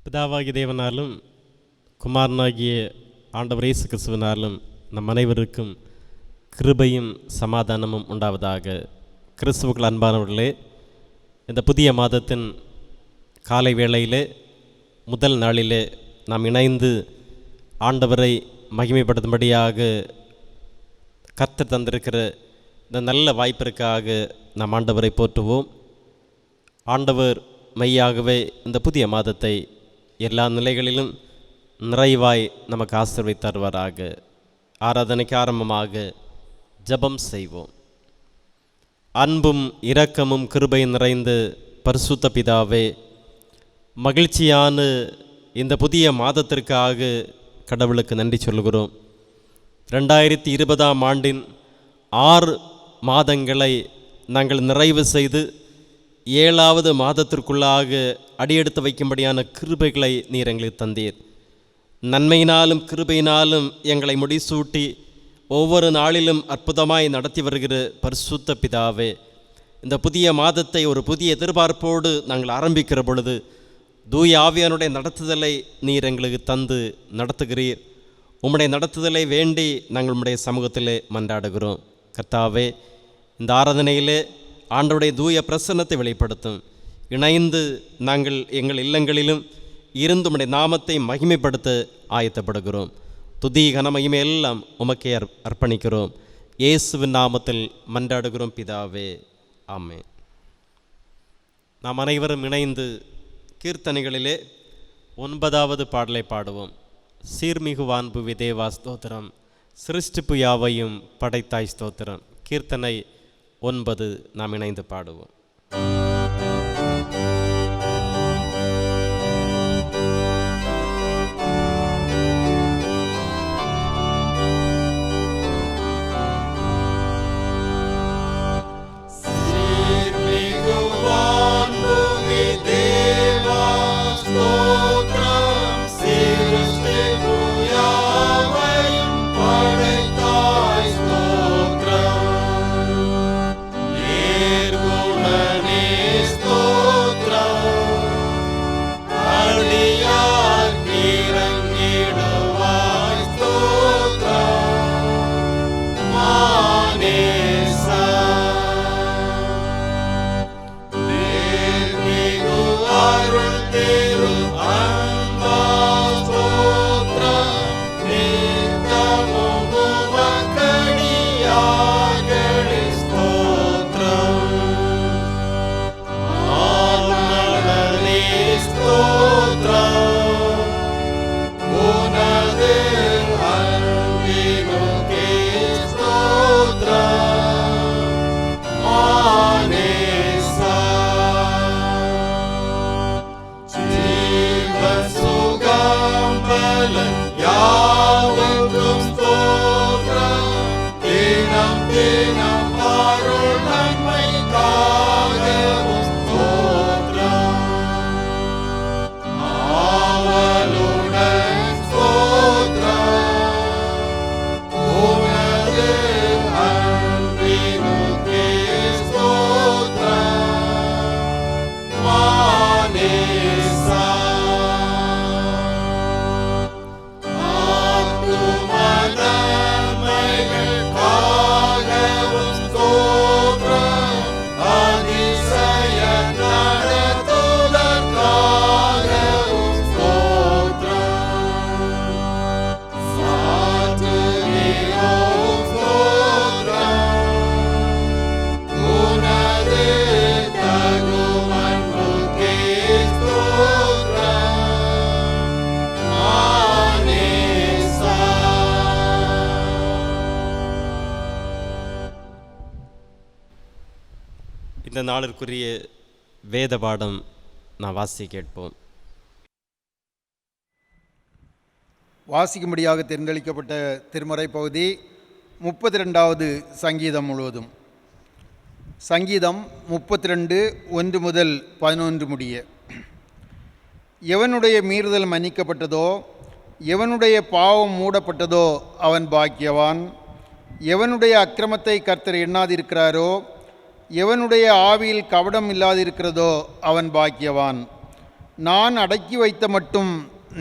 பிதாவாகிய தேவனாலும் குமாரனாகிய ஆண்டவர் இயேசு கிறிஸ்துவினாலும் நம் அனைவருக்கும் கிருபையும் சமாதானமும் உண்டாவதாக. கிறிஸ்துவுக்குள் அன்பானவர்களே, இந்த புதிய மாதத்தின் காலை வேளையிலே முதல் நாளிலே நாம் இணைந்து ஆண்டவரை மகிமைப்படுத்தும்படியாக கர்த்தர் தந்திருக்கிற இந்த நல்ல வாய்ப்பிற்காக நாம் ஆண்டவரை போற்றுவோம். ஆண்டவர் மெய்யாகவே இந்த புதிய மாதத்தை எல்லா நிலைகளிலும் நிறைவாய் நமக்கு ஆசீர்வதித்து தருவாராக. ஆராதனைக்கு ஆரம்பமாக ஜெபம் செய்வோம். அன்பும் இரக்கமும் கிருபையும் நிறைந்த பரிசுத்த பிதாவே, மகிழ்ச்சியான இந்த புதிய மாதத்திற்காக கடவுளுக்கு நன்றி சொல்கிறோம். 2020ஆம் ஆண்டின் 6 மாதங்களை நாங்கள் நிறைவு செய்து 7வது மாதத்திற்குள்ளாக அடியெடுத்து வைக்கும்படியான கிருபைகளை நீர் எங்களுக்கு தந்தீர். நன்மையினாலும் கிருபையினாலும் எங்களை முடிசூட்டி ஒவ்வொரு நாளிலும் அற்புதமாய் நடத்தி வருகிற பரிசுத்த பிதாவே, இந்த புதிய மாதத்தை ஒரு புதிய எதிர்பார்ப்போடு நாங்கள் ஆரம்பிக்கிற பொழுது தூய ஆவியானுடைய நடத்துதலை நீர் எங்களுக்கு தந்து நடத்துகிறீர். உம்முடைய நடத்துதலை வேண்டி நாங்கள் உம்முடைய சமூகத்திலே மன்றாடுகிறோம். கர்த்தாவே, இந்த ஆராதனையிலே ஆண்டவருடைய தூய பிரசன்னத்தை வெளிப்படுத்தும். இணைந்து நாங்கள் எங்கள் இல்லங்களிலும் இருந்து உம்முடைய நாமத்தை மகிமைப்படுத்த ஆயத்தப்படுகிறோம். துதி கன மகிமை எல்லாம் உமக்கே அர்ப்பணிக்கிறோம். இயேசுவின் நாமத்தில் மன்றாடுகிறோம் பிதாவே, ஆமென். நாம் அனைவரும் இணைந்து கீர்த்தனைகளிலே 9வது பாடலை பாடுவோம். சீர்மிகு வான்புவி தேவா ஸ்தோத்திரம், சிருஷ்டிப்பு யாவையும் படைத்தாய் ஸ்தோத்திரம். கீர்த்தனை 9 நாம் இணைந்து பாடுவோம். இந்த நாளிற்குரிய வேத பாடம் நான் வாசி கேட்போம். வாசிக்கும்படியாக தேர்ந்தெடுக்கப்பட்ட திருமறை பகுதி 32வது சங்கீதம் முழுவதும். சங்கீதம் 32 1 முதல் 11 முடிய. எவனுடைய மீறுதல் மன்னிக்கப்பட்டதோ, எவனுடைய பாவம் மூடப்பட்டதோ அவன் பாக்கியவான். எவனுடைய அக்கிரமத்தை கர்த்தர் எண்ணாதிருக்கிறாரோ, எவனுடைய ஆவியில் கபடம் இல்லாதிருக்கிறதோ அவன் பாக்கியவான். நான் அடக்கி வைத்த மட்டும்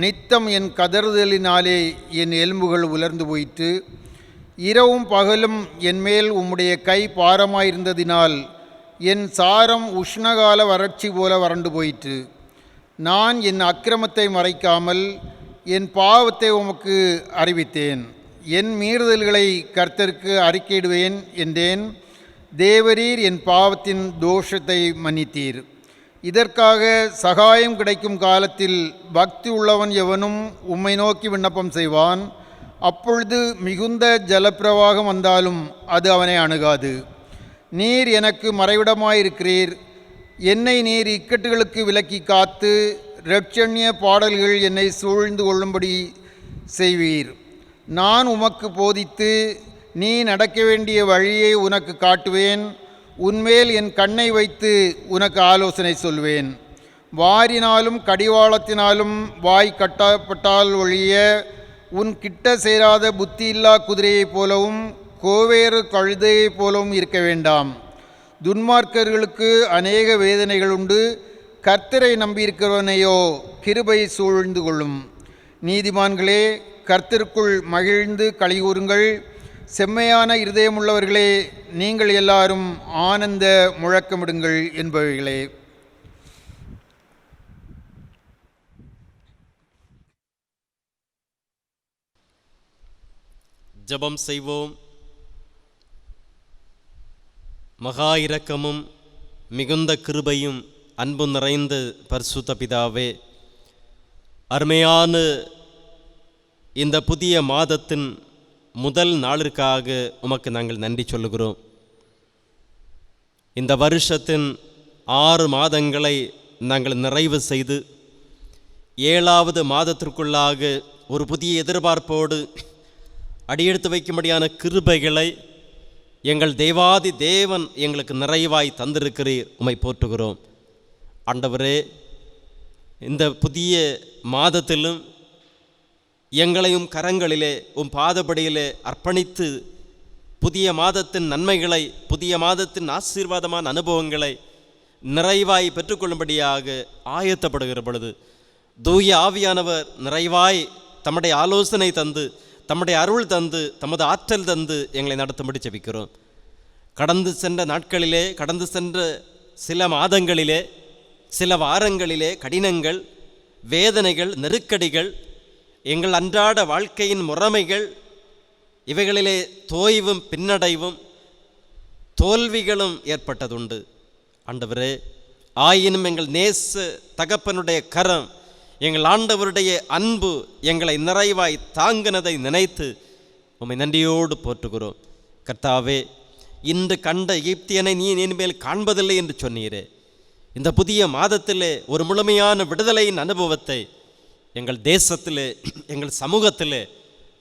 நித்தம் என் கதறுதலினாலே என் எலும்புகள் உலர்ந்து போயிற்று. இரவும் பகலும் என்மேல் உம்முடைய கை பாரமாயிருந்ததினால் என் சாரம் உஷ்ணகால வறட்சி போல வறண்டு போயிற்று. நான் என் அக்கிரமத்தை மறைக்காமல் என் பாவத்தை உமக்கு அறிவித்தேன். என் மீறுதல்களை கர்த்தருக்கு அறிக்கையிடுவேன் என்றேன். தேவரீர் என் பாவத்தின் தோஷத்தை மன்னித்தீர். இதற்காக சகாயம் கிடைக்கும் காலத்தில் பக்தி உள்ளவன் எவனும் உம்மை நோக்கி விண்ணப்பம் செய்வான். அப்பொழுது மிகுந்த ஜலப்பிரவாகம் வந்தாலும் அது அவனை அணுகாது. நீர் எனக்கு மறைவிடமாயிருக்கிறீர். என்னை நீர் இக்கட்டுகளுக்கு விலக்கி காத்து இரட்சண்ய பாடல்கள் என்னை சூழ்ந்து கொள்ளும்படி செய்வீர். நான் உமக்கு போதித்து நீ நடக்க வேண்டிய வழியை உனக்கு காட்டுவேன். உன்மேல் என் கண்ணை வைத்து உனக்கு ஆலோசனை சொல்வேன். வாரினாலும் கடிவாளத்தினாலும் வாய் கட்டப்பட்டால் ஒழிய உன் கிட்ட சேராத புத்தியில்லா குதிரையைப் போலவும் கோவேறு கழுதையைப் போலவும் இருக்க வேண்டாம். துன்மார்க்கர்களுக்கு அநேக வேதனைகள் உண்டு. கர்த்தரை நம்பியிருக்கிறவனையோ கிருபை சூழ்ந்து கொள்ளும். நீதிமான்களே, கர்த்தருக்குள் மகிழ்ந்து களிகூருங்கள். செம்மையான இருதயமுள்ளவர்களே, நீங்கள் எல்லாரும் ஆனந்த முழக்கமிடுங்கள் என்பவைகளே. ஜெபம் செய்வோம். மகா இரக்கமும் மிகுந்த கிருபையும் அன்பு நிறைந்த பரிசுத்த பிதாவே, அருமையான இந்த புதிய மாதத்தின் முதல் நாளிற்காக உமக்கு நாங்கள் நன்றி சொல்லுகிறோம். இந்த வருஷத்தின் 6 மாதங்களை நாங்கள் நிறைவு செய்து 7வது மாதத்திற்குள்ளாக ஒரு புதிய எதிர்பார்ப்போடு அடியெடுத்து வைக்கும்படியான கிருபைகளை எங்கள் தேவாதி தேவன் எங்களுக்கு நிறைவாய் தந்திருக்கிறீர். உம்மை போற்றுகிறோம். ஆண்டவரே, இந்த புதிய மாதத்திலும் எங்களையும் கரங்களிலே உம் பாதபடியிலே அர்ப்பணித்து புதிய மாதத்தின் நன்மைகளை, புதிய மாதத்தின் ஆசீர்வாதமான அனுபவங்களை நிறைவாய் பெற்றுக்கொள்ளும்படியாக ஆயத்தப்படுகிற பொழுது தூய ஆவியானவர் நிறைவாய் தம்முடைய ஆலோசனை தந்து, தம்முடைய அருள் தந்து, தமது ஆற்றல் தந்து எங்களை நடத்தும்படி ஜெபிக்கிறோம். கடந்து சென்ற நாட்களிலே, கடந்து சென்ற சில மாதங்களிலே, சில வாரங்களிலே கடினங்கள், வேதனைகள், நெருக்கடிகள், எங்கள் அன்றாட வாழ்க்கையின் முறைமைகள், இவைகளிலே தோய்வும் பின்னடைவும் தோல்விகளும் ஏற்பட்டதுண்டு. ஆண்டவரே, ஆயினும் எங்கள் நேச தகப்பனுடைய கரம், எங்கள் ஆண்டவருடைய அன்பு எங்களை நிறைவாய் தாங்கினதை நினைத்து உம்மை நன்றியோடு போற்றுகிறோம். கர்த்தாவே, இன்று கண்ட எகிப்தியனை நீ இனிமேல் காண்பதில்லை என்று சொன்னீரே. இந்த புதிய மாதத்திலே ஒரு முழுமையான விடுதலையின் அனுபவத்தை எங்கள் தேசத்திலே, எங்கள் சமூகத்திலே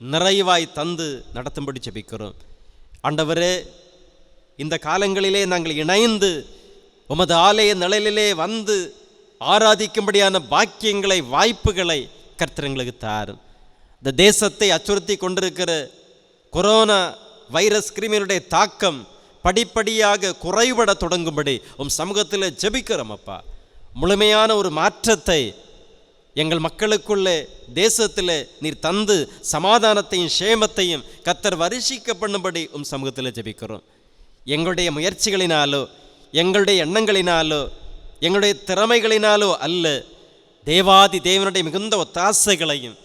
நிறைவாய் தந்து நடத்தும்படி ஜெபிக்கிறோம். ஆண்டவரே, இந்த காலங்களிலே நாங்கள் இணைந்து உமது ஆலய நிழலிலே வந்து ஆராதிக்கும்படியான பாக்கியங்களை, வாய்ப்புகளை கர்த்தர் எங்களுக்கு தாரும். இந்த தேசத்தை அச்சுறுத்தி கொண்டிருக்கிற கொரோனா வைரஸ் கிருமியினுடைய தாக்கம் படிப்படியாக குறைபட தொடங்கும்படி உம் சமூகத்தில் ஜெபிக்கிறோம். அப்பா, முழுமையான ஒரு மாற்றத்தை எங்கள் மக்களுக்குள்ளே, தேசத்தில் நீர் தந்து சமாதானத்தையும் சேமத்தையும் கர்த்தர் வருஷிக்க பண்ணும்படி உம் சமூகத்தில் ஜெபிக்கிறோம். எங்களுடைய முயற்சிகளினாலோ, எங்களுடைய எண்ணங்களினாலோ, எங்களுடைய திறமைகளினாலோ அல்ல, தேவாதி தேவனுடைய மிகுந்த ஒத்தாசைகளையும்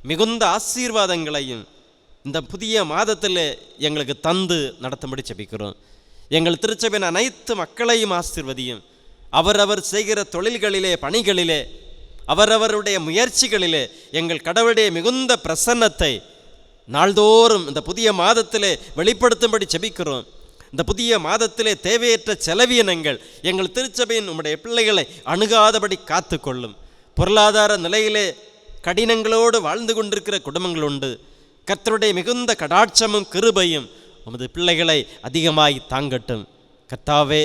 மிகுந்த ஆசீர்வாதங்களையும் இந்த புதிய மாதத்தில் எங்களுக்கு தந்து நடத்தும்படி ஜெபிக்கிறோம். எங்கள் திருச்சபையின் அனைத்து மக்களையும் ஆசீர்வதியும். அவரவர் செய்கிற தொழில்களிலே, பணிகளிலே, அவரவருடைய முயற்சிகளிலே எங்கள் கடவுளுடைய மிகுந்த பிரசன்னத்தை நாள்தோறும் இந்த புதிய மாதத்திலே வெளிப்படுத்தும்படி ஜெபிக்கிறோம். இந்த புதிய மாதத்திலே தேவையற்ற செலவினங்கள் எங்கள் திருச்சபையின் உம்முடைய பிள்ளைகளை அணுகாதபடி காத்து கொள்ளும். பொருளாதார நிலையிலே கடினங்களோடு வாழ்ந்து கொண்டிருக்கிற குடும்பங்கள் உண்டு. கர்த்தருடைய மிகுந்த கடாட்சமும் கிருபையும் உமது பிள்ளைகளை அதிகமாய் தாங்கட்டும். கர்த்தாவே,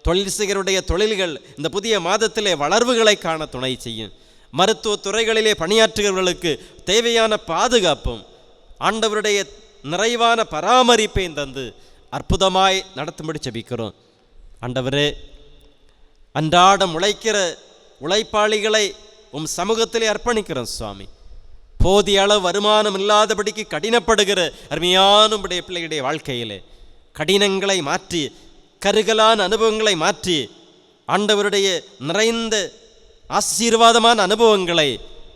தொழில் செய்கிறவருடைய தொழில்கள் இந்த புதிய மாதத்திலே வளர்வுகளை காண துணை செய்யும். மருத்துவ துறைகளிலே பணியாற்றுகிறவர்களுக்கு தேவையான பாதுகாப்பும் ஆண்டவருடைய நிறைவான பராமரிப்பையும் தந்து அற்புதமாய் நடத்தும்படி ஜெபிக்கிறோம். ஆண்டவரே, அன்றாடம் உழைக்கிற உழைப்பாளிகளை உம் சமூகத்திலே அர்ப்பணிக்கிறோம் சுவாமி. போதிய அளவு வருமானம் இல்லாதபடிக்கு கடினப்படுகிற அருமையான உம்முடைய பிள்ளைகளுடைய வாழ்க்கையிலே கடினங்களை மாற்றி கருகலான அனுபவங்களை மாற்றி ஆண்டவருடைய நிறைந்த ஆசீர்வாதமான அனுபவங்களை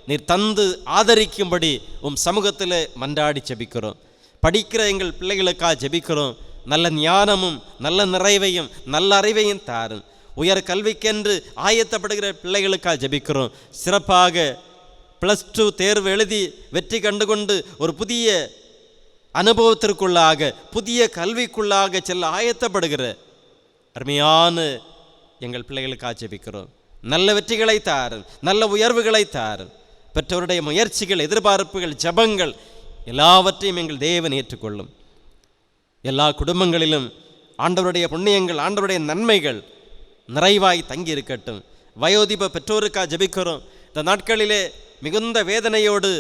நீர் தந்து ஆதரிக்கும்படி உம் சமூகத்தில் மன்றாடி ஜெபிக்கிறோம். படிக்கிற எங்கள் பிள்ளைகளுக்காக ஜெபிக்கிறோம். நல்ல ஞானமும் நல்ல நிறைவையும் நல்ல அறிவையும் தாரும். உயர் கல்விக்கென்று ஆயத்தப்படுகிற பிள்ளைகளுக்காக ஜெபிக்கிறோம். சிறப்பாக +2 தேர்வு எழுதி வெற்றி கண்டுகொண்டு ஒரு புதிய அனுபவத்திற்குள்ளாக புதிய கல்விக்குள்ளாக செல்ல ஆயத்தப்படுகிற அருமையான எங்கள் பிள்ளைகளுக்காக ஜெபிக்கிறோம். நல்ல வெற்றிகளை தாரும், நல்ல உயர்வுகளை தாரும். பெற்றோருடைய முயற்சிகள், எதிர்பார்ப்புகள், ஜபங்கள் எல்லாவற்றையும் எங்கள் தேவன் ஏற்றுக்கொள்ளும். எல்லா குடும்பங்களிலும் ஆண்டவருடைய புண்ணியங்கள், ஆண்டவருடைய நன்மைகள் நிறைவாய் தங்கி இருக்கட்டும். வயோதிப பெற்றோருக்காக ஜெபிக்கிறோம். இந்த நாட்களிலே மிகுந்த வேதனையோடு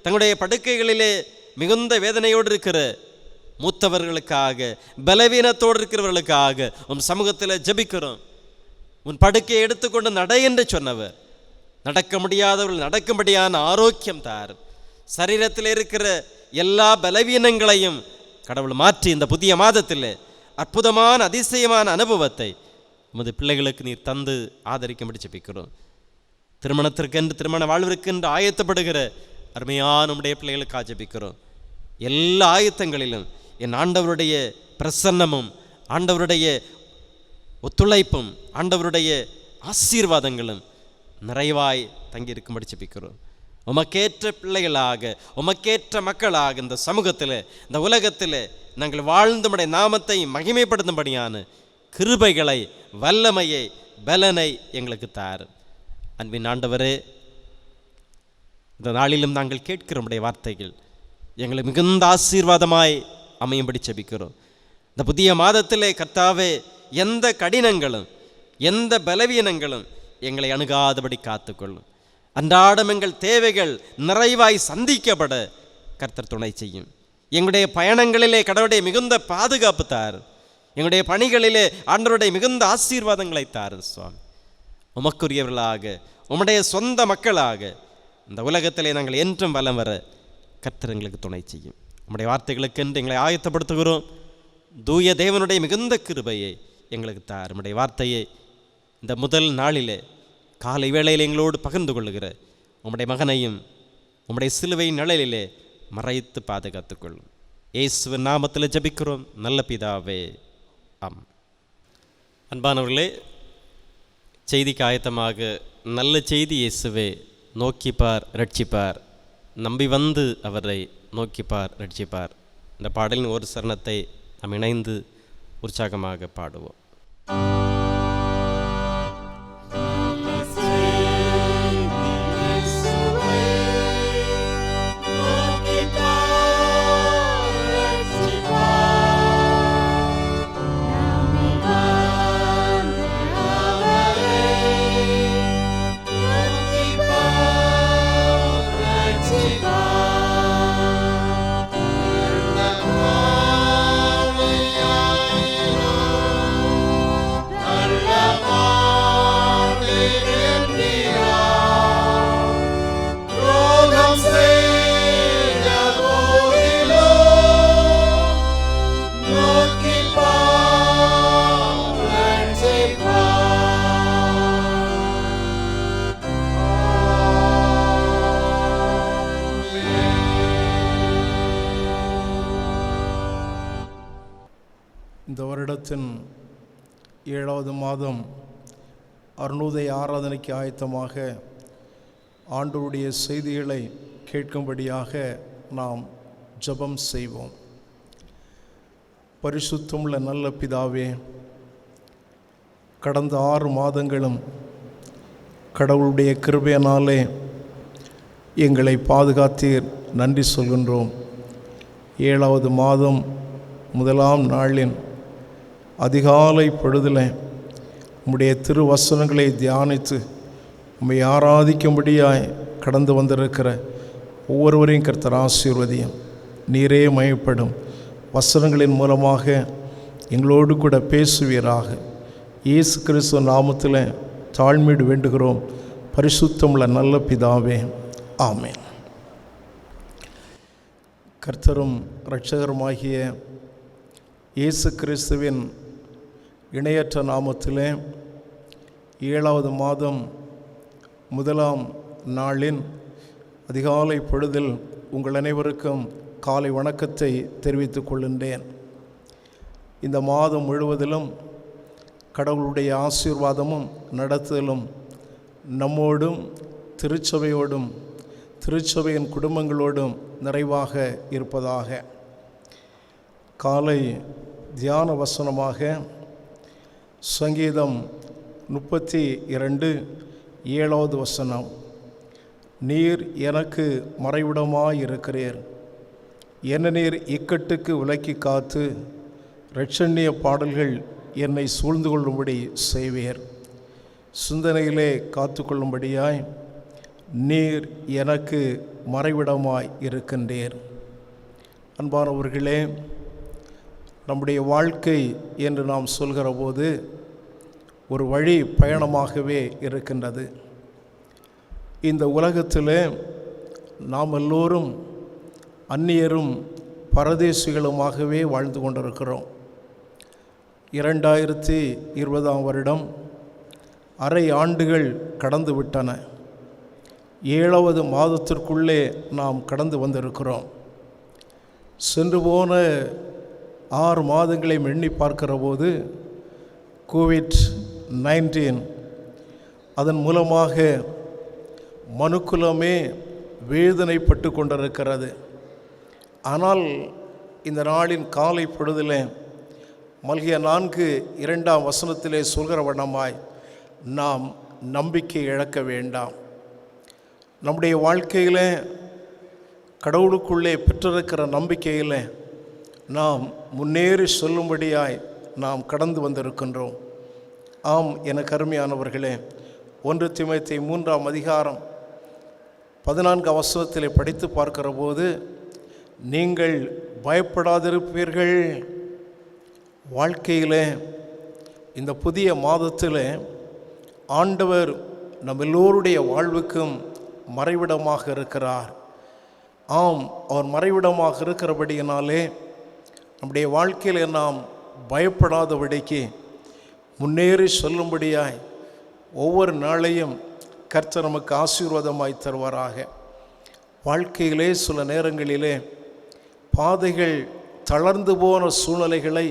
தங்களுடைய படுக்கைகளிலே மிகுந்த வேதனையோடு இருக்கிற மூத்தவர்களுக்காக, பலவீனத்தோடு இருக்கிறவர்களுக்காக உன் சமூகத்தில் ஜெபிக்கிறோம். உன் படுக்கையை எடுத்துக்கொண்டு நடை என்று சொன்னவர், நடக்க முடியாதவர்கள் நடக்கும்படியான ஆரோக்கியம் தார். சரீரத்தில் இருக்கிற எல்லா பலவீனங்களையும் கடவுள் மாற்றி இந்த புதிய மாதத்தில் அற்புதமான அதிசயமான அனுபவத்தை உமது பிள்ளைகளுக்கு நீர் தந்து ஆதரிக்கும்படி ஜெபிக்கிறோம். திருமணத்திற்கென்று, திருமண வாழ்விற்கென்று ஆயத்தப்படுகிற அருமையான உம்முடைய பிள்ளைகளுக்காக ஜெபிக்கிறோம். எல்லா ஆயத்தங்களிலும் என் ஆண்டவருடைய பிரசன்னமும், ஆண்டவருடைய ஒத்துழைப்பும், ஆண்டவருடைய ஆசீர்வாதங்களும் நிறைவாய் தங்கியிருக்கும்படி ஜெபிக்கிறோம். உமக்கேற்ற பிள்ளைகளாக, உமக்கேற்ற மக்களாக இந்த சமூகத்தில், இந்த உலகத்தில் நாங்கள் வாழ்ந்து உம்முடைய நாமத்தை மகிமைப்படுத்தும்படியான கிருபைகளை, வல்லமையை, பலனை எங்களுக்கு தார். அன்பின் ஆண்டவரே, இந்த நாளிலும் நாங்கள் கேட்கிற உம்முடைய வார்த்தைகள் எங்களுக்கு மிகுந்த ஆசீர்வாதமாய் அமையும்படி ஜெபிக்கிறோம். இந்த புதிய மாதத்திலே கர்த்தாவே, எந்த கடினங்களும் எந்த பலவீனங்களும் எங்களை அணுகாதபடி காத்துக்கொள்ளும். அன்றாடம் எங்கள் தேவைகள் நிறைவாய் சந்திக்கப்பட கர்த்தர் துணை செய்யும். எங்களுடைய பயணங்களிலே கடவுளுடைய மிகுந்த பாதுகாப்பு தார். எங்களுடைய பணிகளிலே ஆண்டவருடைய மிகுந்த ஆசீர்வாதங்களை தார் சுவாமி. உமக்குரியவர்களாக, உம்முடைய சொந்த மக்களாக இந்த உலகத்திலே நாங்கள் என்றும் வலம் வர கர்த்தர் எங்களுக்கு துணை செய்யும். உம்முடைய வார்த்தைகளுக்கென்று எங்களை ஆயத்தப்படுத்துகிறோம். தூய தேவனுடைய மிகுந்த கிருபையை எங்களுக்கு தார். உம்முடைய வார்த்தையை இந்த முதல் நாளிலே காலை வேளையில் எங்களோடு பகிர்ந்து கொள்ளுகிற உம்முடைய மகனையும் உம்முடைய சிலுவை நிழலிலே மறைத்து பாதுகாத்துக்கொள்ளும். இயேசுவின் நாமத்தில் ஜெபிக்கிறோம் நல்ல பிதாவே, ஆம். அன்பானவர்களே, செய்திக்கு ஆயத்தமாக நல்ல செய்தி இயேசுவே, நோக்கிப்பார் ரட்சிப்பார், நம்பி வந்து அவரை நோக்கிப்பார் ரட்சிப்பார். இந்த பாடலின் ஒரு சரணத்தை நாம் இணைந்து உற்சாகமாக பாடுவோம். இந்த வருடத்தின் 7வது மாதம் அருணோதய ஆராதனைக்கு ஆயத்தமாக ஆண்டவருடைய செய்திகளை கேட்கும்படியாக நாம் ஜெபம் செய்வோம். பரிசுத்தமுள்ள நல்ல பிதாவே, கடந்த 6 மாதங்களும் கடவுளுடைய கிருபையினாலே எங்களை பாதுகாத்தீர், நன்றி சொல்கின்றோம். 7வது மாதம் 1ஆம் நாளின் அதிகாலை பொழுதில் உம்முடைய திருவசனங்களை தியானித்து உம்மை ஆராதிக்கும்படியாய் கடந்து வந்திருக்கிற ஒவ்வொருவரையும் கர்த்தர் ஆசீர்வதியும். நீரே மயப்படும் வசனங்களின் மூலமாக எங்களோடு கூட பேசுவீராக. இயேசு கிறிஸ்துவ நாமத்தில் தாழ்மையோடு வேண்டுகிறோம் பரிசுத்தமுள்ள நல்ல பிதாவே, ஆமென். கர்த்தரும் இரட்சகருமாகிய இயேசு கிறிஸ்துவின் இணையற்ற நாமத்திலே 7வது மாதம் 1ஆம் நாளின் அதிகாலை பொழுதில் உங்கள் அனைவருக்கும் காலை வணக்கத்தை தெரிவித்துக் கொள்கின்றேன். இந்த மாதம் முழுவதிலும் கடவுளுடைய ஆசீர்வாதமும் நடத்துதலும் நம்மோடும் திருச்சபையோடும் திருச்சபையின் குடும்பங்களோடும் நிறைவாக இருப்பதாக. காலை தியான வசனமாக சங்கீதம் 32 7வது வசனம். நீர் எனக்கு மறைவிடமாயிருக்கிறீர், என்ன நீர் இக்கட்டுக்கு விலக்கி காத்து இரட்சணிய பாடல்கள் என்னை சூழ்ந்து கொள்ளும்படி செய்வீர். சிந்தனையிலே காத்து கொள்ளும்படியாய் நீர் எனக்கு மறைவிடமாய் இருக்கின்றீர். அன்பானவர்களே, நம்முடைய வாழ்க்கை என்று நாம் சொல்கிற போது ஒரு வழி பயணமாகவே இருக்கின்றது. இந்த உலகத்திலே நாம் எல்லோரும் அந்நியரும் பரதேசிகளுமாகவே வாழ்ந்து கொண்டிருக்கிறோம். 2020ஆம் வருடம் அரை ஆண்டுகள் கடந்து விட்டன. 7வது மாதத்திற்குள்ளே நாம் கடந்து வந்திருக்கிறோம். சென்று போன 6 மாதங்களை எண்ணி பார்க்கிற போது COVID-19 அதன் மூலமாக மனுக்குலமே வேதனைப்பட்டு கொண்டிருக்கிறது. ஆனால் இந்த நாளின் காலை பொழுதில் மல்கியா 4:2ஆம் வசனத்திலே சொல்கிற வண்ணமாய் நாம் நம்பிக்கை இழக்க வேண்டாம். நம்முடைய வாழ்க்கையில் கடவுளுக்குள்ளே பெற்றிருக்கிற நம்பிக்கையில் நாம் முன்னேறி சொல்லும்படியாய் நாம் கடந்து வந்திருக்கின்றோம். ஆம், எனக்கு அருமையானவர்களே, 1 தீமோத்தேயு 3ஆம் அதிகாரம் 14ஆம் வசனத்திலே படித்து பார்க்கிற போது நீங்கள் பயப்படாதிருப்பீர்கள். வாழ்க்கையில் இந்த புதிய மாதத்தில் ஆண்டவர் நம் எல்லோருடைய வாழ்வுக்கும் மறைவிடமாக இருக்கிறார். ஆம், அவர் மறைவிடமாக இருக்கிறபடியினாலே நம்முடைய வாழ்க்கையில் நாம் பயப்படாதபடிக்கு முன்னேறி சொல்லும்படியாய் ஒவ்வொரு நாளையும் கர்த்தர் நமக்கு ஆசீர்வாதமாய் தருவாராக. வாழ்க்கையிலே சில நேரங்களிலே பாதைகள் தளர்ந்து போன சூழ்நிலைகளை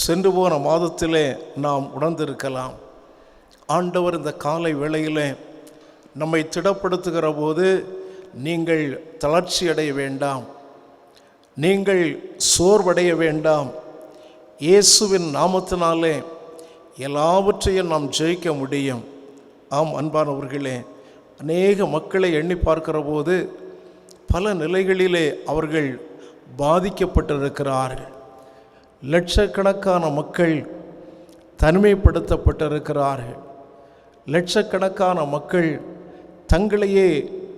சென்று போன மாதத்திலே நாம் உணர்ந்திருக்கலாம். ஆண்டவர் இந்த காலை வேளையிலே நம்மை திடப்படுத்துகிற போது நீங்கள் தளர்ச்சி அடைய வேண்டாம், நீங்கள் சோர்வடைய வேண்டாம். இயேசுவின் நாமத்தினாலே எல்லாவற்றையும் நாம் ஜெயிக்க முடியும். ஆம் அன்பானவர்களே, அநேக மக்களை எண்ணி பார்க்கிற போது பல நிலைகளிலே அவர்கள் பாதிக்கப்பட்டிருக்கிறார்கள். லட்சக்கணக்கான மக்கள் தனிமைப்படுத்தப்பட்டிருக்கிறார்கள். லட்சக்கணக்கான மக்கள் தங்களையே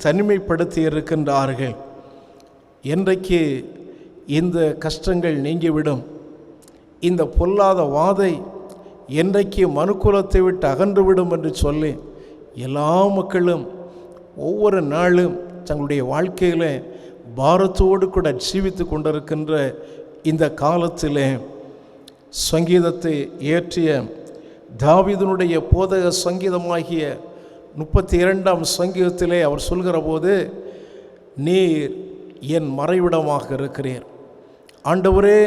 தனிமைப்படுத்தி இருக்கின்றார்கள். என்றைக்கு இந்த கஷ்டங்கள் நீங்கிவிடும், இந்த பொல்லாத வாதை என்றைக்கு மனுக்குலத்தை விட்டு அகன்றுவிடும் என்று சொல்லி எல்லா மக்களும் ஒவ்வொரு நாளும் தங்களுடைய வாழ்க்கையில் பாரத்தோடு கூட ஜீவித்து கொண்டிருக்கின்ற இந்த காலத்திலே சங்கீதத்தை இயற்றிய தாவீதுனுடைய போதக சங்கீதமாகிய 32ஆம் சங்கீதத்திலே அவர் சொல்கிற போது, நீர் என் மறைவிடமாக இருக்கிறீர். ஆண்டவரே,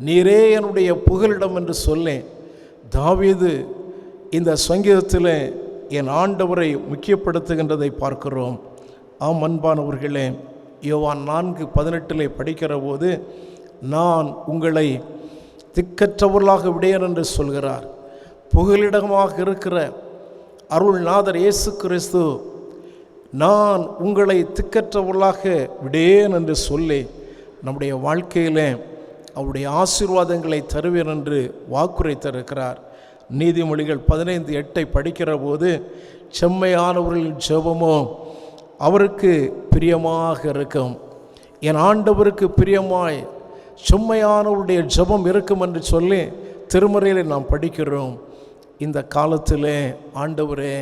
நீரே என்னுடைய புகலிடம் என்று சொல்லி தாவீது இந்த சங்கீதத்தில் என் ஆண்டவரை முக்கியப்படுத்துகின்றதை பார்க்கிறோம். ஆம் அன்பானவர்களே, யோவான் 4:18 படிக்கிற போது நான் உங்களை திக்கற்றவர்களாக விடேன் என்று சொல்கிறார். புகலிடமாக இருக்கிற அருள்நாதர் இயேசு கிறிஸ்து நான் உங்களை திக்கற்றவர்களாக விடேன் என்று சொல்லி நம்முடைய வாழ்க்கையில் அவருடைய ஆசீர்வாதங்களை தருவேன் என்று வாக்குரைத்திருக்கிறார். நீதிமொழிகள் 15:8 படிக்கிற போது செம்மையானவர்களின் ஜெபமோ அவருக்கு பிரியமாக இருக்கும். என் ஆண்டவருக்கு பிரியமாய் செம்மையானவருடைய ஜெபம் இருக்கும் என்று சொல்லி திருமறையில் நாம் படிக்கிறோம். இந்த காலத்திலே ஆண்டவரே,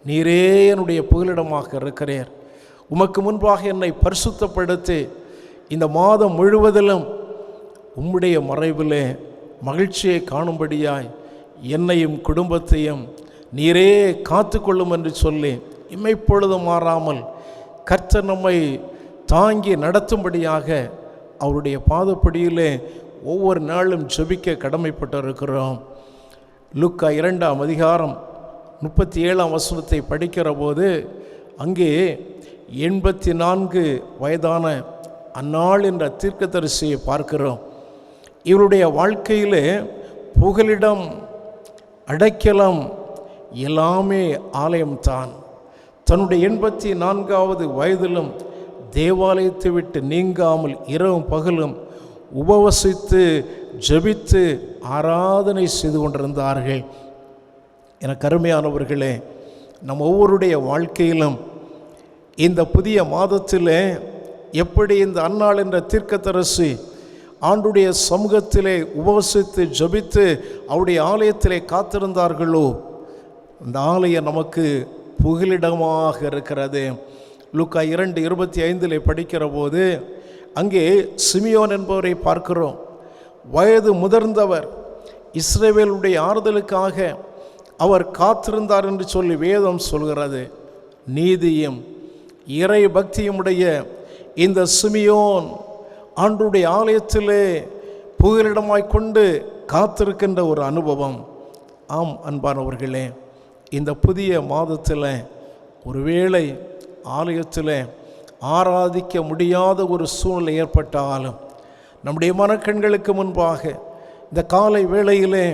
நீரே என்னுடைய புகலிடமாக இருக்கிறீர். உமக்கு முன்பாக என்னை பரிசுத்தப்படுத்தி இந்த மாதம் முழுவதிலும் உம்முடைய மறைவிலே மகிழ்ச்சியை காணும்படியாய் என்னையும் குடும்பத்தையும் நீரே காத்து கொள்ளும் என்று சொல்லி இமைப்பொழுதும் மாறாமல் கர்த்தர் நம்மை தாங்கி நடத்தும்படியாக அவருடைய பாதப்படியிலே ஒவ்வொரு நாளும் ஜெபிக்க கடமைப்பட்டிருக்கிறோம். லூக்கா 2ஆம் அதிகாரம் 37ஆம் வசனத்தை படிக்கிற போது அங்கே 84 வயதான அந்நாள் என்ற தீர்க்கதரிசியை பார்க்கிறோம். இவருடைய வாழ்க்கையிலே புகலிடம், அடைக்கலம் எல்லாமே ஆலயம்தான். தன்னுடைய 84வது வயதிலும் தேவாலயத்தை விட்டு நீங்காமல் இரவும் பகலும் உபவசித்து ஜெபித்து ஆராதனை செய்து கொண்டிருந்தார்கள். எனக்கு அருமையானவர்களே, நம் ஒவ்வொருடைய வாழ்க்கையிலும் இந்த புதிய மாதத்தில் எப்படி இந்த அன்னாள் என்ற தீர்க்கதரிசி ஆண்டுடைய சமூகத்திலே உபவசித்து ஜெபித்து அவருடைய ஆலயத்திலே காத்திருந்தார்களோ, அந்த ஆலயம் நமக்கு புகலிடமாக இருக்கிறது. லூக்கா 2:25 படிக்கிற போது அங்கே சிமியோன் என்பவரை பார்க்கிறோம். வயது முதிர்ந்தவர், இஸ்ரவேலுடைய ஆறுதலுக்காக அவர் காத்திருந்தார் என்று சொல்லி வேதம் சொல்கிறது. நீதியும் இறை பக்தியுமுடைய இந்த சிமியோன் ஆண்டுடைய ஆலயத்திலே புகலிடமாய் கொண்டு காத்திருக்கின்ற ஒரு அனுபவம். ஆம் அன்பானவர்களே, இந்த புதிய மாதத்தில் ஒருவேளை ஆலயத்தில் ஆராதிக்க முடியாத ஒரு சூழ்நிலை ஏற்பட்டாலும் நம்முடைய மனக்கண்களுக்கு முன்பாக இந்த காலை வேளையிலே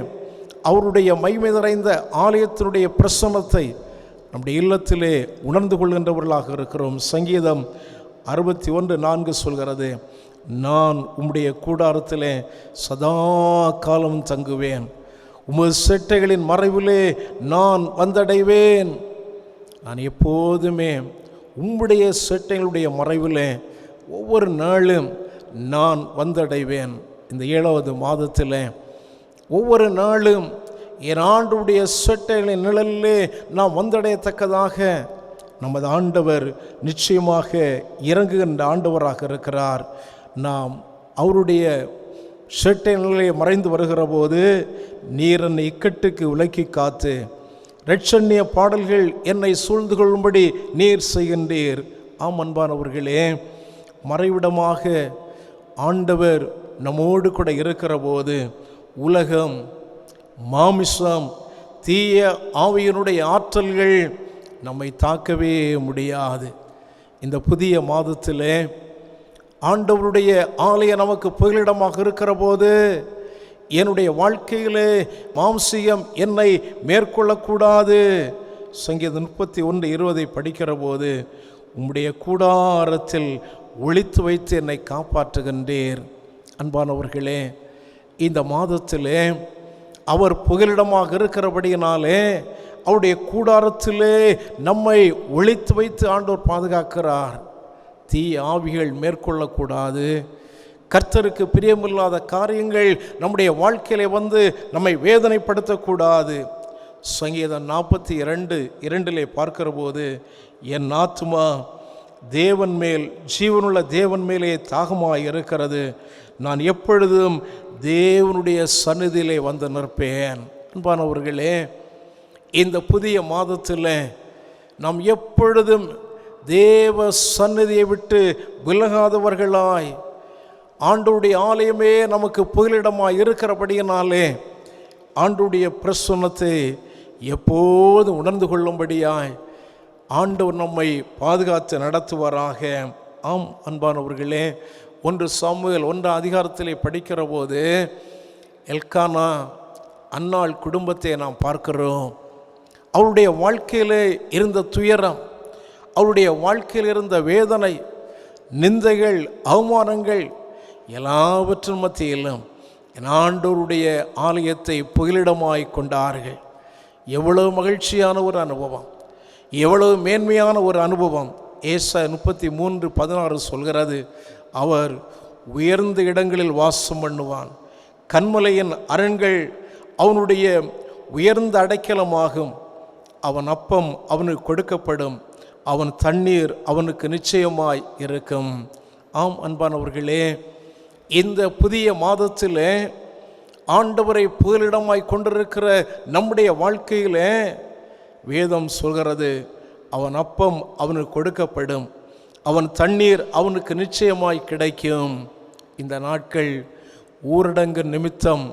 அவருடைய மகிமை நிறைந்த ஆலயத்தினுடைய பிரசன்னத்தை நம்முடைய இல்லத்திலே உணர்ந்து கொள்கின்றவர்களாக இருக்கிறோம். சங்கீதம் 61:4 சொல்கிறது, நான் உம்முடைய கூடாரத்திலே சதா காலம் தங்குவேன், உமது செட்டைகளின் மறைவிலே நான் வந்தடைவேன். நான் எப்போதுமே உம்முடைய செட்டைகளுடைய மறைவிலே ஒவ்வொரு நாளும் நான் வந்தடைவேன். இந்த 7வது மாதத்தில் ஒவ்வொரு நாளும் என் ஆண்டுடைய செட்டைகளின் நிழலிலே நாம் வந்தடையத்தக்கதாக நமது ஆண்டவர் நிச்சயமாக இறங்குகின்ற ஆண்டவராக இருக்கிறார். நாம் அவருடைய செட்டை நிலையை மறைந்து வருகிற போது, நீர் என்னை இக்கட்டுக்கு விலக்கி காத்து இரட்சண்ய பாடல்கள் என்னை சூழ்ந்து கொள்ளும்படி நீர் செய்கின்றீர். ஆம் அன்பானவர்களே, மறைவிடமாக ஆண்டவர் நம்மோடு கூட இருக்கிற போது உலகம், மாமிசம், தீய ஆவியினுடைய ஆற்றல்கள் நம்மை தாக்கவே முடியாது. இந்த புதிய மாதத்தில் ஆண்டவருடைய ஆலயம் நமக்கு புகலிடமாக இருக்கிற போது என்னுடைய வாழ்க்கையிலே மாம்சியம் என்னை மேற்கொள்ளக்கூடாது. சங்கீதம் 31:20 படிக்கிற போது, உம்முடைய கூடாரத்தில் ஒளித்து வைத்து என்னை காப்பாற்றுகின்றீர். அன்பானவர்களே, இந்த மாதத்திலே அவர் புகலிடமாக இருக்கிறபடியினாலே அவருடைய கூடாரத்திலே நம்மை ஒளித்து வைத்து ஆண்டவர் பாதுகாக்கிறார். தீ ஆவிகள் மேற்கொள்ளக்கூடாது. கர்த்தருக்கு பிரியமில்லாத காரியங்கள் நம்முடைய வாழ்க்கையிலே வந்து நம்மை வேதனைப்படுத்தக்கூடாது. சங்கீதம் 42:2 பார்க்கிற போது, என் ஆத்துமா தேவன் மேல், ஜீவனுள்ள தேவன் மேலே தாகமாய் இருக்கிறது, நான் எப்பொழுதும் தேவனுடைய சந்நிதியிலே வந்து நிற்பேன். அன்பானவர்களே, இந்த புதிய மாதத்தில் நாம் எப்பொழுதும் தேவ சந்நிதியை விட்டு விலகாதவர்களாய், ஆண்டவருடைய ஆலயமே நமக்கு புகலிடமாய் இருக்கிறபடியினாலே ஆண்டவருடைய பிரசன்னத்தை எப்போது உணர்ந்து கொள்ளும்படியாய் ஆண்டவர் நம்மை பாதுகாத்து நடத்துவாராக. ஆம் அன்பானவர்களே, 1 சாமுவேல் 1ஆம் அதிகாரத்திலே படிக்கிற போது எல்கானா அன்னாள் குடும்பத்தை நாம் பார்க்கிறோம். அவருடைய வாழ்க்கையில் இருந்த துயரம், அவருடைய வாழ்க்கையில் இருந்த வேதனை, நிந்தைகள், அவமானங்கள் எல்லாவற்றின் மத்தியிலும் என் ஆண்டவருடைய ஆலயத்தை புகலிடமாய் கொண்டார்கள். எவ்வளவு மகிழ்ச்சியான ஒரு அனுபவம், எவ்வளவு மேன்மையான ஒரு அனுபவம். ஏசாயா 33:16 சொல்கிறது, அவர் உயர்ந்த இடங்களில் வாசம் பண்ணுவான், கன்மலையின் அரண்கள் அவனுடைய உயர்ந்த அடைக்கலமாகும், அவன் அப்பம் அவனுக்கு கொடுக்கப்படும், அவன் தண்ணீர் அவனுக்கு நிச்சயமாய் இருக்கும். ஆம் அன்பானவர்களே, இந்த புதிய மாதத்தில் ஆண்டவரை புகலிடமாய் கொண்டிருக்கிற நம்முடைய வாழ்க்கையில் வேதம் சொல்கிறது, அவன் அப்பம் அவனுக்கு கொடுக்கப்படும், அவன் தண்ணீர் அவனுக்கு நிச்சயமாய் கிடைக்கும். இந்த நாட்கள் ஊரடங்கு நிமித்தம்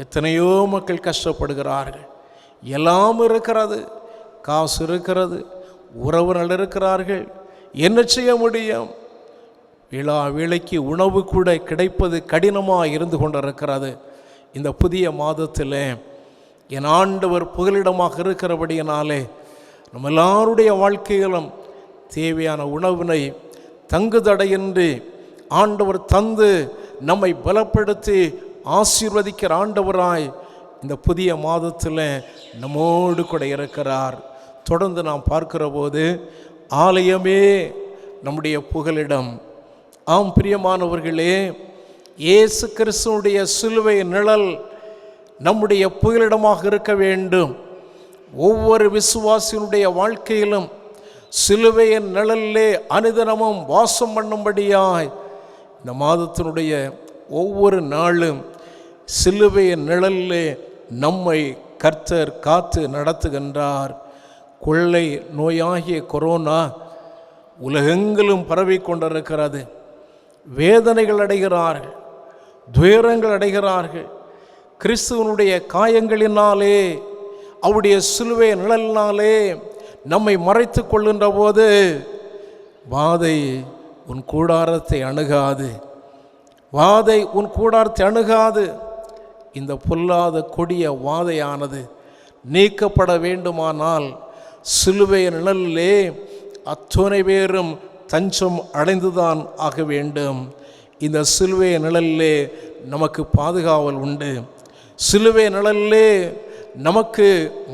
எத்தனையோ மக்கள் கஷ்டப்படுகிறார்கள். எல்லாம் இருக்கிறது, காசு இருக்கிறது, உறவினர் இருக்கிறார்கள், என்ன செய்ய முடியும்? விழா வேளைக்கு உணவு கூட கிடைப்பது கடினமாக இருந்து கொண்டிருக்கிறது. இந்த புதிய மாதத்தில் என் ஆண்டவர் புகலிடமாக இருக்கிறபடியினாலே நம்ம எல்லாருடைய வாழ்க்கையிலும் தேவையான உணவினை தங்குதடையின்றி ஆண்டவர் தந்து நம்மை பலப்படுத்தி ஆசீர்வதிக்கிற ஆண்டவராய் இந்த புதிய மாதத்தில் நம்மோடு கூட இருக்கிறார். தொடர்ந்து நாம் பார்க்கிற போது ஆலயமே நம்முடைய புகலிடம். ஆம் பிரியமானவர்களே, இயேசு கிறிஸ்துவுடைய சிலுவை நிழல் நம்முடைய புகலிடமாக இருக்க வேண்டும். ஒவ்வொரு விசுவாசியினுடைய வாழ்க்கையிலும் சிலுவையின் நிழலிலே அனுதினமும் வாசம் பண்ணும்படியாய் இந்த மாதத்தினுடைய ஒவ்வொரு நாளும் சிலுவையின் நிழலிலே நம்மை கர்த்தர் காத்து நடத்துகின்றார். கொள்ளை நோயாகிய கொரோனா உலகெங்கிலும் பரவி கொண்டிருக்கிறது. வேதனைகள் அடைகிறார்கள், துயரங்கள் அடைகிறார்கள். கிறிஸ்துவனுடைய காயங்களினாலே, அவருடைய சிலுவை நிழலினாலே நம்மை மறைத்து கொள்கின்ற போது வாதை உன் கூடாரத்தை அணுகாது, வாதை உன் கூடாரத்தை அணுகாது. இந்த பொல்லாத கொடிய வாதையானது நீக்கப்பட வேண்டுமானால் சிலுவை நிழலிலே அத்தனை பேரும் தஞ்சம் அடைந்துதான் ஆக வேண்டும். இந்த சிலுவை நிழலிலே நமக்கு பாதுகாவல் உண்டு. சிலுவை நிழலிலே நமக்கு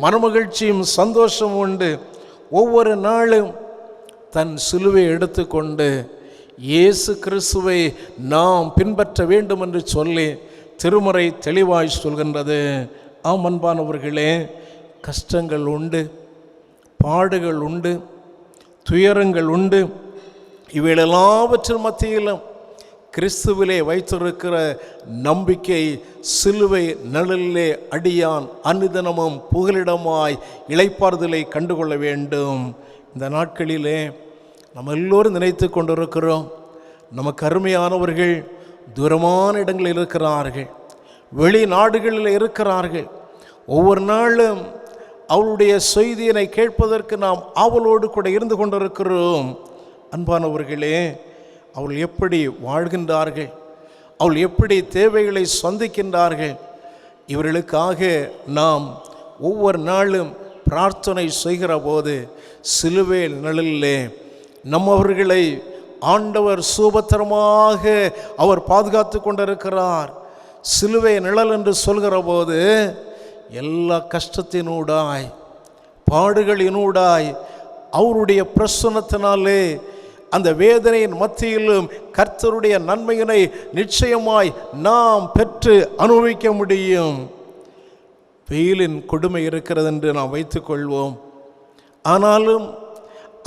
மனமகிழ்ச்சியும் சந்தோஷம் உண்டு. ஒவ்வொரு நாளும் தன் சிலுவை எடுத்துக்கொண்டு இயேசு கிறிஸ்துவை நாம் பின்பற்ற வேண்டும் என்று சொல்லி திருமறை தெளிவாய் சொல்கின்றது. ஆம் அன்பானவர்களே, கஷ்டங்கள் உண்டு, பாடுகள் உண்டு, துயரங்கள் உண்டு. இவையெல்லாவற்றின் மத்தியிலும் கிறிஸ்துவிலே வைத்திருக்கிற நம்பிக்கை சிலுவை நிழலிலே அடியான் அனுதினமும் புகலிடமாய் இளைப்பாறுதலை கண்டுகொள்ள வேண்டும். இந்த நாட்களிலே நம்ம எல்லோரும் நினைத்து கொண்டிருக்கிறோம், நமக்கு அருமையானவர்கள் தூரமான இடங்களில் இருக்கிறார்கள், வெளிநாடுகளில் இருக்கிறார்கள். ஒவ்வொரு நாளும் அவளுடைய செய்தியினை கேட்பதற்கு நாம் ஆவலோடு கூட இருந்து கொண்டிருக்கிறோம். அன்பானவர்களே, அவள் எப்படி வாழ்கின்றார்கள், அவள் எப்படி தேவைகளை சந்திக்கின்றார்கள், இவர்களுக்காக நாம் ஒவ்வொரு நாளும் பிரார்த்தனை செய்கிற போது சிலுவை நிழலிலே நம்மவர்களை ஆண்டவர் சுபத்திரமாக அவர் பாதுகாத்து கொண்டிருக்கிறார். சிலுவை நிழல் என்று சொல்கிற போது எல்லா கஷ்டத்தினூடாய் பாடுகளினூடாய் அவருடைய பிரசன்னத்தினாலே அந்த வேதனையின் மத்தியிலும் கர்த்தருடைய நன்மையினை நிச்சயமாய் நாம் பெற்று அனுபவிக்க முடியும். வெயிலின் கொடுமை இருக்கிறது என்று நாம் வைத்துக்கொள்வோம். ஆனாலும்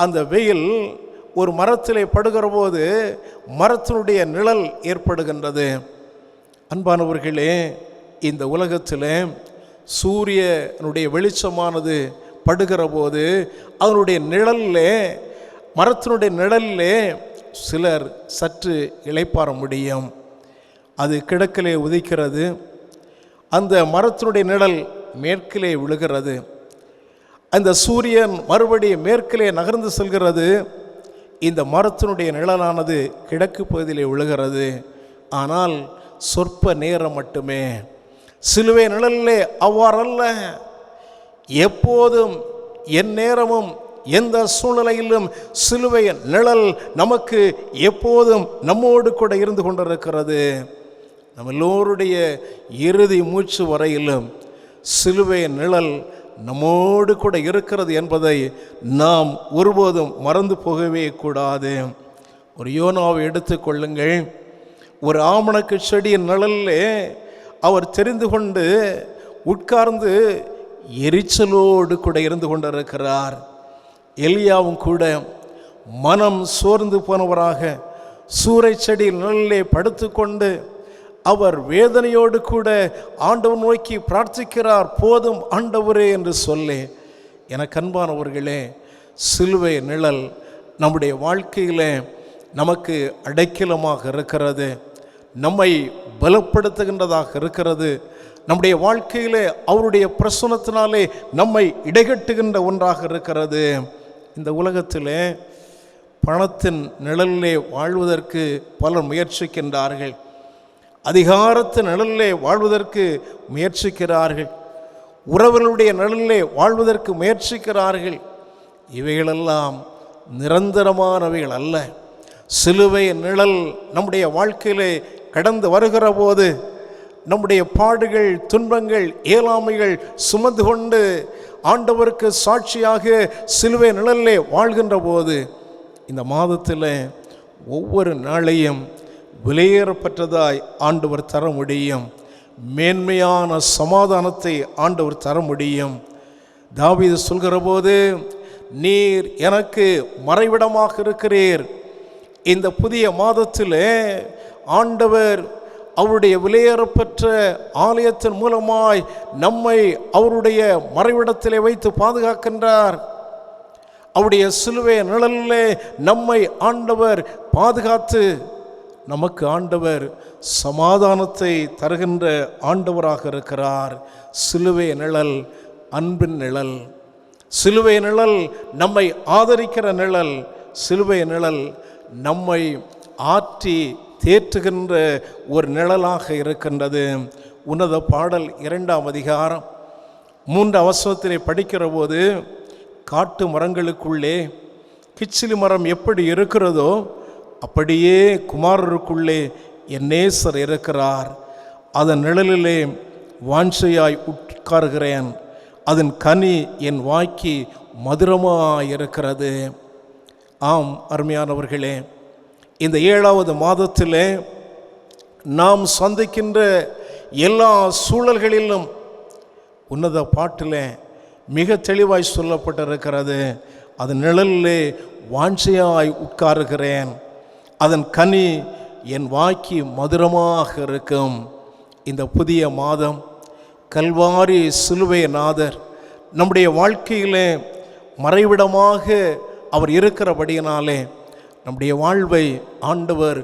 அந்த வெயில் ஒரு மரத்திலே படுகிற போது மரத்தினுடைய நிழல் ஏற்படுகின்றது. அன்பானவர்களே, இந்த உலகத்தில் சூரியனுடைய வெளிச்சமானது படுகிற போது அதனுடைய நிழலில், மரத்தினுடைய நிழலிலே சிலர் சற்று இளைப்பாற முடியும். அது கிழக்கிலே உதிக்கிறது, அந்த மரத்தினுடைய நிழல் மேற்கிலே விழுகிறது. அந்த சூரியன் மறுபடியும் மேற்கிலே நகர்ந்து செல்கிறது, இந்த மரத்தினுடைய நிழலானது கிழக்கு பகுதியிலே விழுகிறது. ஆனால் சொற்ப நேரம் மட்டுமே. சிலுவை நிழலிலே அவ்வாறல்ல. எப்போதும் என் நேரமும் எந்த சூழ்நிலையிலும் சிலுவை நிழல் நமக்கு எப்போதும் நம்மோடு கூட இருந்து கொண்டிருக்கிறது. நம்ம எல்லோருடைய இறுதி மூச்சு வரையிலும் சிலுவை நிழல் நம்மோடு கூட இருக்கிறது என்பதை நாம் ஒருபோதும் மறந்து போகவே கூடாது. ஒரு யோனாவை எடுத்துக்கொள்ளுங்கள். ஒரு ஆமணக்கு செடியின் நிழலில் அவர் தெரிந்து கொண்டு உட்கார்ந்து எரிச்சலோடு கூட இருந்து கொண்டிருக்கிறார். எலியாவும் கூட மனம் சோர்ந்து போனவராக சூறைச் செடி நிழலிலே படுத்துக்கொண்டு அவர் வேதனையோடு கூட ஆண்டவர் நோக்கி பிரார்த்திக்கிறார். போதும் ஆண்டவரே என்று சொல்லி. எனக்கு அன்பானவர்களே, சிலுவை நிழல் நம்முடைய வாழ்க்கையில் நமக்கு அடைக்கலமாக இருக்கிறது, நம்மை பலப்படுத்துகின்றதாக இருக்கிறது. நம்முடைய வாழ்க்கையிலே அவருடைய பிரசன்னத்தினாலே நம்மை இடைகட்டுகின்ற ஒன்றாக இருக்கிறது. இந்த உலகத்திலே பணத்தின் நிழலிலே வாழ்வதற்கு பலர் முயற்சிக்கின்றார்கள், அதிகாரத்தின் நிழலிலே வாழ்வதற்கு முயற்சிக்கிறார்கள், உறவுகளுடைய நிழலிலே வாழ்வதற்கு முயற்சிக்கிறார்கள். இவைகளெல்லாம் நிரந்தரமானவைகள் அல்ல. சிலுவை நிழல் நம்முடைய வாழ்க்கையிலே கடந்து வருகிற போது நம்முடைய பாடுகள், துன்பங்கள், இயலாமைகள் சுமந்து கொண்டு ஆண்டவருக்கு சாட்சியாக சிலுவை நிழலிலே வாழ்கின்ற போது இந்த மாதத்தில் ஒவ்வொரு நாளையும் விலையேறப்பட்டதாய் ஆண்டவர் தர முடியும். மேன்மையான சமாதானத்தை ஆண்டவர் தர முடியும். தாவீது சொல்கிற போது, நீர் எனக்கு மறைவிடமாக இருக்கிறீர். இந்த புதிய மாதத்தில் ஆண்டவர் அவருடைய விலையேறப்பெற்ற ஆலயத்தின் மூலமாய் நம்மை அவருடைய மறைவிடத்திலே வைத்து பாதுகாக்கின்றார். அவருடைய சிலுவை நிழலிலே நம்மை ஆண்டவர் பாதுகாத்து நமக்கு ஆண்டவர் சமாதானத்தை தருகின்ற ஆண்டவராக இருக்கிறார். சிலுவை நிழல் அன்பின் நிழல், சிலுவை நிழல் நம்மை ஆதரிக்கிற நிழல், சிலுவை நிழல் நம்மை ஆற்றி தேற்றுகின்ற ஒரு நிழலாக இருக்கின்றது. உன்னத பாடல் 2ஆம் அதிகாரம் 3 வசனத்திலே படிக்கிற போது, காட்டு மரங்களுக்குள்ளே கிச்சிலி மரம் எப்படி இருக்கிறதோ அப்படியே குமாரருக்குள்ளே என் நேசர் இருக்கிறார். அதன் நிழலிலே வாஞ்சையாய் உட்காருகிறேன், அதன் கனி என் வாய்க்கு மதுரமாயிருக்கிறது. ஆம் அருமையானவர்களே, இந்த 7வது மாதத்திலே நாம் சந்திக்கின்ற எல்லா சூழல்களிலும் உன்னத பாட்டில் மிக தெளிவாய் சொல்லப்பட்டிருக்கிறது. அதன் நிழலிலே வாஞ்சையாய் உட்காருகிறேன், அதன் கனி என் வாய்க்கு மதுரமாக இருக்கும். இந்த புதிய மாதம் கல்வாரி சிலுவை நாதர் நம்முடைய வாழ்க்கையிலே மறைவிடமாக அவர் இருக்கிறபடியினாலே நம்முடைய வாழ்வை ஆண்டவர்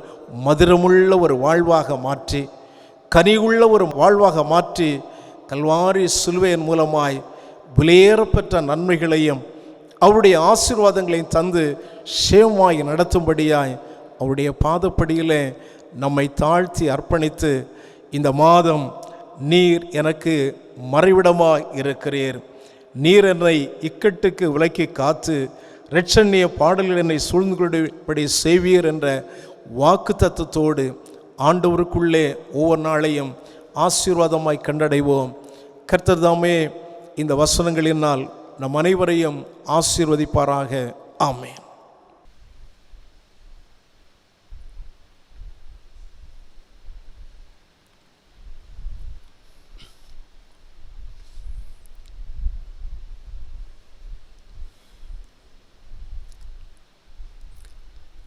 மதுரமுள்ள ஒரு வாழ்வாக மாற்றி, கனியுள்ள ஒரு வாழ்வாக மாற்றி, கல்வாரி சிலுவையின் மூலமாய் விலையேறப்பெற்ற நன்மைகளையும் அவருடைய ஆசீர்வாதங்களையும் தந்து சேமாய் நடத்தும்படியாய் அவருடைய பாதப்படியிலே நம்மை தாழ்த்தி அர்ப்பணித்து, இந்த மாதம் நீர் எனக்கு மறைவிடமாய் இருக்கிறீர், நீர் என்னை இக்கட்டுக்கு விலக்கி காத்து இரட்சணிய பாடல்கள் என்னை சூழ்ந்து கொள்ளும்படி செய்வீர் என்ற வாக்கு தத்துவத்தோடு ஆண்டவருக்குள்ளே ஒவ்வொரு நாளையும் ஆசீர்வாதமாய் கண்டடைவோம். கர்த்தர் தாமே இந்த வசனங்களினால் நம் அனைவரையும் ஆசீர்வதிப்பாராக. ஆமென்.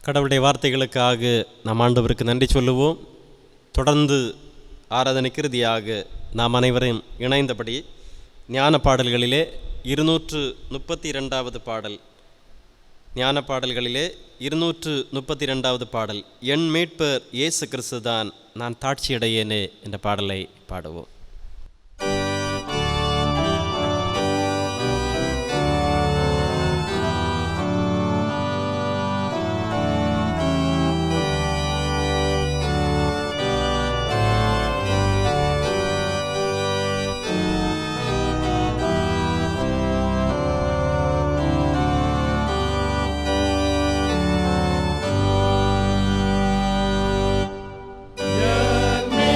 கடவுளுடைய வார்த்தைகளுக்காக நாம் ஆண்டவருக்கு நன்றி சொல்லுவோம். தொடர்ந்து ஆராதனைக்கு இறுதியாக நாம் அனைவரையும் இணைந்தபடி ஞான பாடல்களிலே 232வது பாடல், ஞான பாடல்களிலே 232வது பாடல், என் மீட்பர் இயேசு கிறிஸ்து தான் நான் தாட்சியடையேனே என்ற பாடலை பாடுவோம். Yet me,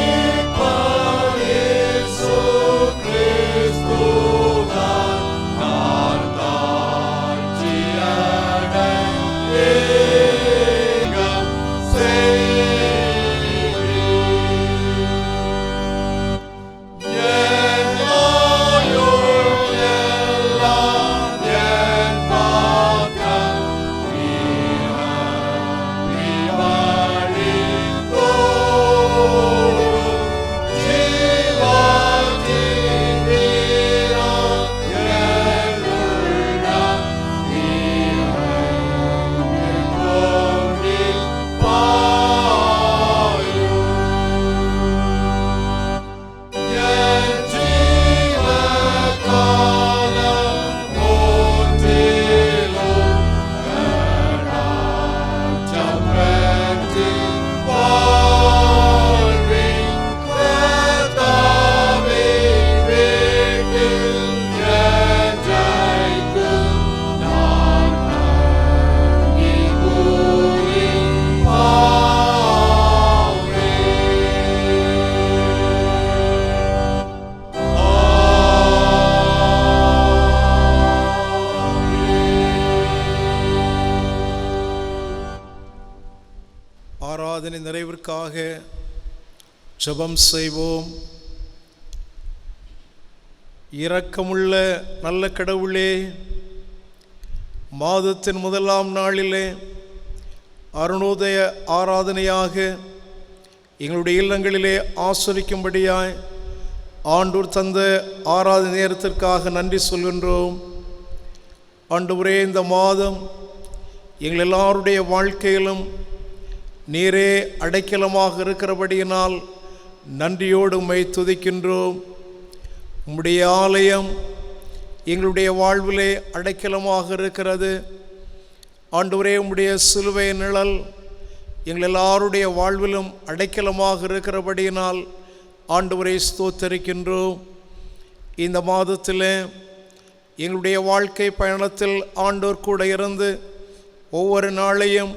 ஆராதனை நிறைவிற்காக ஜெபம் செய்வோம். இரக்கமுள்ள நல்ல கடவுளே, மாதத்தின் முதலாம் நாளிலே அருணோதய ஆராதனையாக எங்களுடைய இல்லங்களிலே ஆசரிக்கும்படியாய் ஆண்டவர் தந்த ஆராதனை நேரத்திற்காக நன்றி சொல்கின்றோம். ஆண்டவரே, இந்த மாதம் எங்கள் எல்லாருடைய வாழ்க்கையிலும் நீரே அடைக்கலமாக இருக்கிறபடியினால் நன்றியோடு உம்மை துதிக்கின்றோம். உம்முடைய ஆலயம் எங்களுடைய வாழ்விலே அடைக்கலமாக இருக்கிறது. ஆண்டவரே, உம்முடைய சிலுவை நிழல் எங்கள் எல்லாருடைய வாழ்விலும் அடைக்கலமாக இருக்கிறபடியினால் ஆண்டவரை ஸ்தோத்தரிக்கின்றோம். இந்த மாதத்தில் எங்களுடைய வாழ்க்கை பயணத்தில் ஆண்டவர் கூட இருந்து ஒவ்வொரு நாளையும்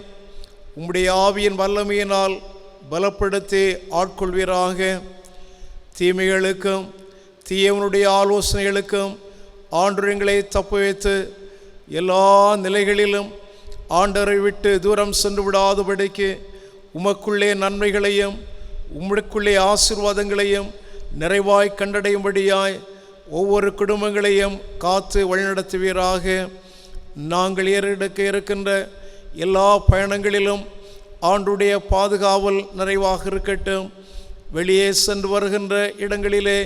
உம்முடைய ஆவியின் வல்லமையினால் பலப்படுத்தி ஆட்கொள்வீராக. தீமைகளுக்கும் தீயவனுடைய ஆலோசனைகளுக்கும் ஆண்டவர் எங்களை தப்பு வைத்து எல்லா நிலைகளிலும் ஆண்டவரை விட்டு தூரம் சென்று விடாதபடிக்கு உமக்குள்ளே நன்மைகளையும் உம்முக்குள்ளே ஆசீர்வாதங்களையும் நிறைவாய் கண்டடையும்படியாய் ஒவ்வொரு குடும்பங்களையும் காத்து வழிநடத்துவீராக. நாங்கள் ஏறெடுக்க இருக்கின்ற எல்லா பயணங்களிலும் ஆண்டுடைய பாதுகாவல் நிறைவாக இருக்கட்டும். வெளியே சென்று வருகின்ற இடங்களிலே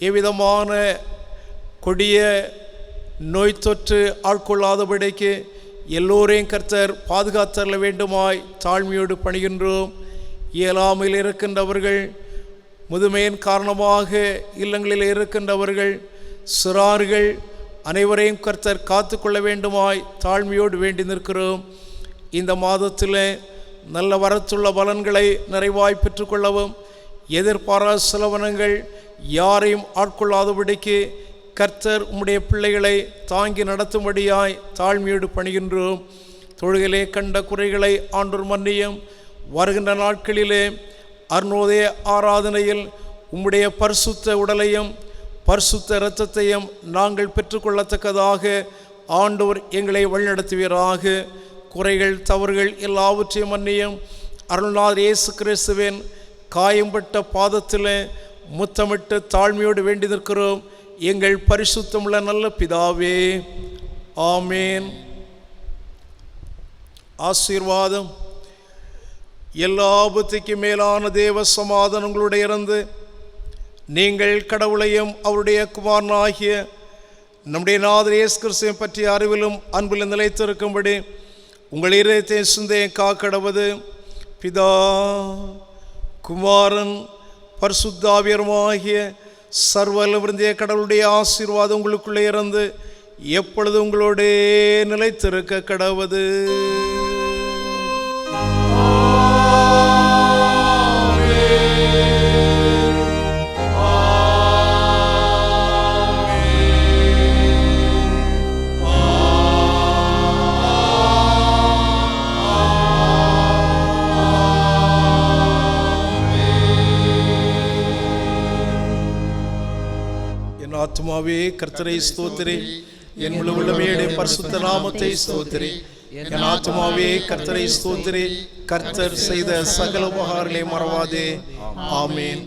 எவ்விதமான கொடிய நோய் தொற்று ஆட்கொள்ளாதபடிக்கு எல்லோரையும் கர்த்தர் பாதுகாத்தரல வேண்டுமாய் தாழ்மையோடு பணிகின்றோம். இயலாமையில் இருக்கின்றவர்கள், முதுமையின் காரணமாக இல்லங்களில் இருக்கின்றவர்கள், சிறார்கள் அனைவரையும் கர்த்தர் காத்து கொள்ள வேண்டுமாய் தாழ்மையோடு வேண்டி நிற்கிறோம். இந்த மாதத்தில் நல்ல வரத்துள்ள பலன்களை நிறைவாய் பெற்றுக்கொள்ளவும், எதிர்பாராத செலவனங்கள் யாரையும் ஆட்கொள்ளாதபடிக்கு கர்த்தர் உம்முடைய பிள்ளைகளை தாங்கி நடத்தும்படியாய் தாழ்மையோடு பணிகின்றோம். தொழுகையிலே கண்ட குறைகளை ஆண்டவர் மன்னியும். வருகின்ற நாட்களிலே அருணோதய ஆராதனையில் உம்முடைய பரிசுத்த உடலையும் பரிசுத்த இரத்தத்தையும் நாங்கள் பெற்றுக்கொள்ளத்தக்கதாக ஆண்டவர் எங்களை வழிநடத்துவீராக. குறைகள் தவறுகள் எல்லாவற்றையும் மன்னியும். அருள்நாதர் இயேசு கிறிஸ்துவின் காயம்பட்ட பாதத்தில் முத்தமிட்டு தாழ்மையோடு வேண்டி நிற்கிறோம். எங்கள் பரிசுத்தமுள்ள நல்ல பிதாவே, ஆமேன். ஆசீர்வாதம் எல்லா புத்திக்கும் மேலான தேவ சமாதானம் உங்களுடைய இருந்து நீங்கள் கடவுளையும் அவருடைய குமாரனாகிய நம்முடைய நாதர் இயேசு கிறிஸ்துவை பற்றிய அறிவிலும் அன்பிலும் நிலைத்திருக்கும்படி உங்கள் இதயத்தை சிந்தையை காக்கடவது பிதா குமாரன் பரிசுத்தாவியருமாகிய சர்வவல்லவருடைய கடவுளுடைய ஆசீர்வாதம் உங்களுக்குள்ளே இருந்து எப்பொழுது உங்களோடே நிலைத்திருக்க கடவது. ஆத்துமாவே கர்த்தரை ஸ்தோத்திரி, என் முழு உள்ளமையுடைய பரிசுத்த நாமத்தை ஸ்தோத்திரி. என் ஆத்துமாவே கர்த்தரை ஸ்தோத்திரி, கர்த்தர் செய்த சகல உபகாரங்களை மறவாதே. ஆமேன்.